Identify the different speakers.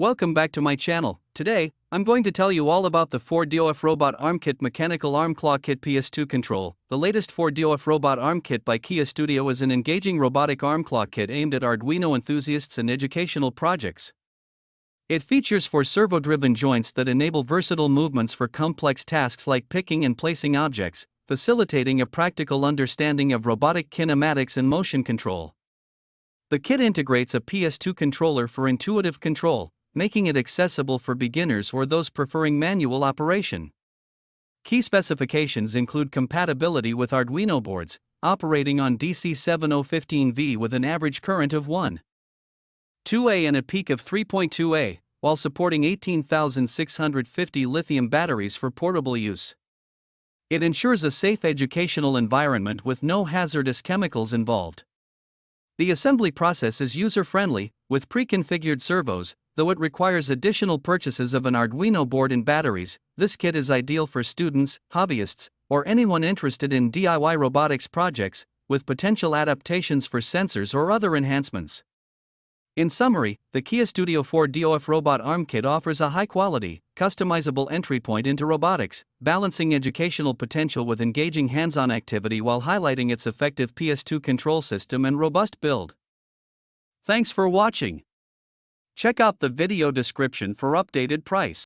Speaker 1: Welcome back to my channel. Today, I'm going to tell you all about the 4DOF Robot Arm Kit Mechanical Arm Claw Kit PS2 Control. The latest 4DOF Robot Arm Kit by Keyestudio is an engaging robotic arm claw kit aimed at Arduino enthusiasts and educational projects. It features 4 servo-driven joints that enable versatile movements for complex tasks like picking and placing objects, facilitating a practical understanding of robotic kinematics and motion control. The kit integrates a PS2 controller for intuitive control, making it accessible for beginners or those preferring manual operation. Key specifications include compatibility with Arduino boards, operating on DC 7015V with an average current of 1.2A and a peak of 3.2A, while supporting 18,650 lithium batteries for portable use. It ensures a safe educational environment with no hazardous chemicals involved. The assembly process is user-friendly, with pre-configured servos. Though it requires additional purchases of an Arduino board and batteries, this kit is ideal for students, hobbyists, or anyone interested in DIY robotics projects, with potential adaptations for sensors or other enhancements. In summary, the Keyestudio 4DOF Robot Arm Kit offers a high-quality, customizable entry point into robotics, balancing educational potential with engaging hands-on activity while highlighting its effective PS2 control system and robust build. Thanks for watching. Check out the video description for updated price.